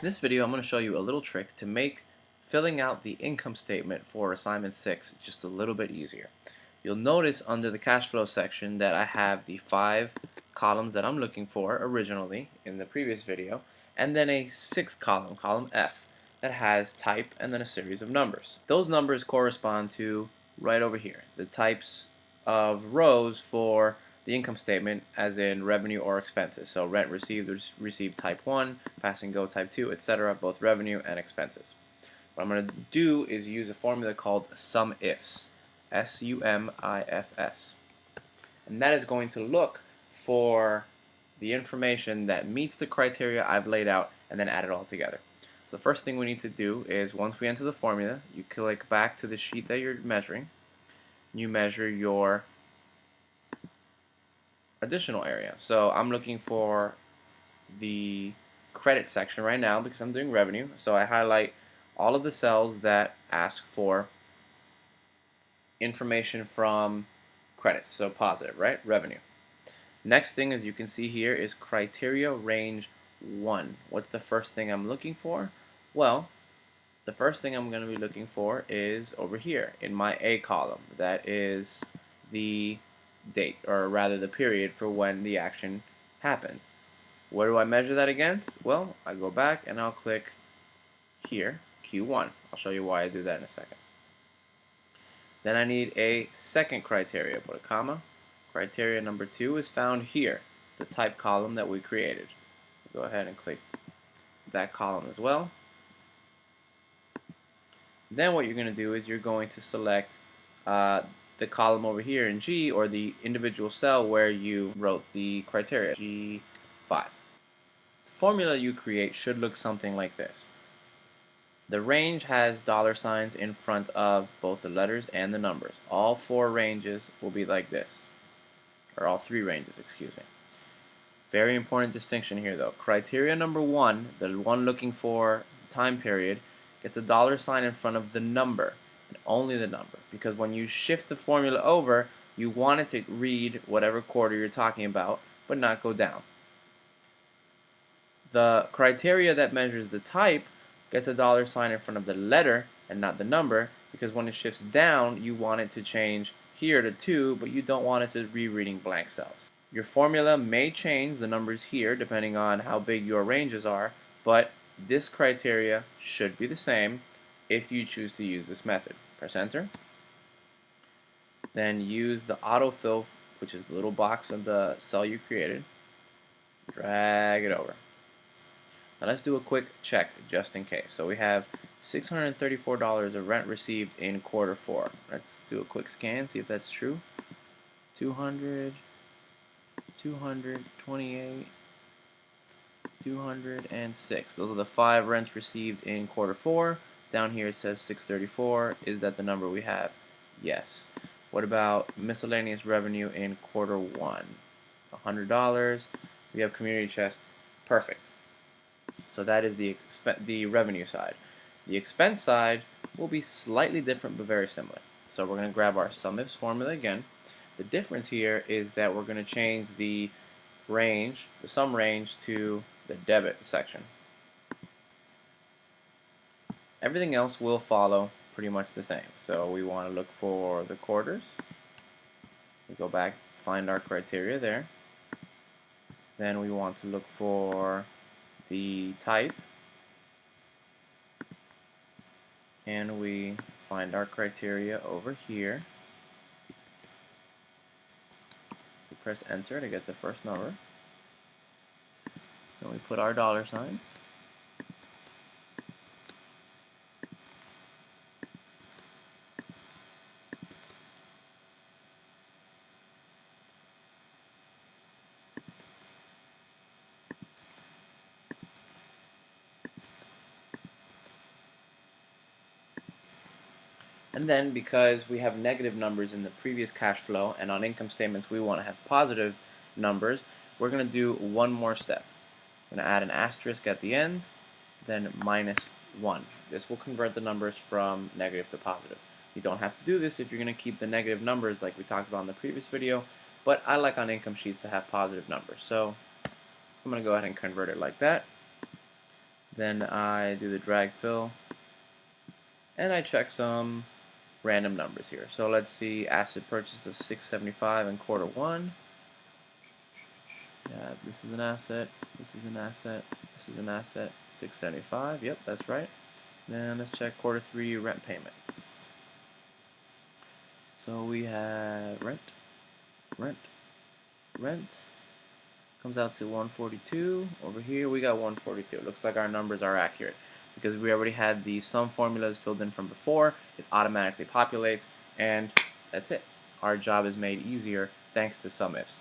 In this video, I'm going to show you a little trick to make filling out the income statement for assignment 6 just a little bit easier. You'll notice under the cash flow section that I have the 5 columns that I'm looking for originally in the previous video, and then a 6th column, column F, that has type and then a series of numbers. Those numbers correspond to right over here, the types of rows for the income statement, as in revenue or expenses. So rent received is received type 1, pass and go type 2, etc., both revenue and expenses. What I'm going to do is use a formula called SUMIFS, SUMIFS. And that is going to look for the information that meets the criteria I've laid out and then add it all together. So the first thing we need to do is, once we enter the formula, you click back to the sheet that you're measuring. You measure your additional area. So I'm looking for the credit section right now because I'm doing revenue. So I highlight all of the cells that ask for information from credits, so positive, right? Revenue. Next thing, as you can see here, is criteria range 1. What's the first thing I'm looking for? Well, the first thing I'm going to be looking for is over here in my A column. That is the date, or rather the period for when the action happened. Where do I measure that against? Well, I go back and I'll click here, Q1. I'll show you why I do that in a second. Then I need a second criteria. Put a comma. Criteria number 2 is found here, the type column that we created. Go ahead and click that column as well. Then what you're going to do is you're going to select the column over here in G, or the individual cell where you wrote the criteria, G5. The formula you create should look something like this. The range has dollar signs in front of both the letters and the numbers. All 4 ranges will be like this, or all 3 ranges, excuse me. Very important distinction here though. Criteria number 1, the one looking for the time period, gets a dollar sign in front of the number, and only the number, because when you shift the formula over, you want it to read whatever quarter you're talking about, but not go down. The criteria that measures the type gets a dollar sign in front of the letter and not the number, because when it shifts down, you want it to change here to 2, but you don't want it to be reading blank cells. Your formula may change the numbers here depending on how big your ranges are, but this criteria should be the same if you choose to use this method. Press enter. Then use the autofill, which is the little box of the cell you created. Drag it over. Now let's do a quick check just in case. So we have $634 of rent received in quarter 4. Let's do a quick scan, see if that's true. 200, 228, 206. Those are the 5 rents received in quarter 4. Down here it says 634. Is that the number we have? Yes. What about miscellaneous revenue in quarter 1? $100. We have community chest. Perfect. So that is the revenue side. The expense side will be slightly different but very similar. So we're going to grab our SUMIFS formula again. The difference here is that we're going to change the range, the sum range, to the debit section. Everything else will follow pretty much the same. So we want to look for the quarters. We go back, find our criteria there. Then we want to look for the type, and we find our criteria over here. We press enter to get the first number. Then we put our dollar signs. And then, because we have negative numbers in the previous cash flow, and on income statements we want to have positive numbers, we're going to do one more step. I'm going to add an asterisk at the end, then -1. This will convert the numbers from negative to positive. You don't have to do this if you're going to keep the negative numbers like we talked about in the previous video, but I like on income sheets to have positive numbers. So I'm going to go ahead and convert it like that. Then I do the drag fill, and I check some random numbers here. So let's see, asset purchase of 675 in quarter one. Yeah, this is an asset, this is an asset, this is an asset, 675, yep, that's right. Then let's check quarter three rent payments. So we have rent, rent, rent, comes out to 142. Over here we got 142. It looks like our numbers are accurate because we already had the sum formulas filled in from before. It automatically populates, and that's it. Our job is made easier thanks to SUMIFS.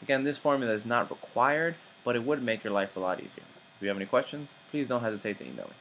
Again, this formula is not required, but it would make your life a lot easier. If you have any questions, please don't hesitate to email me.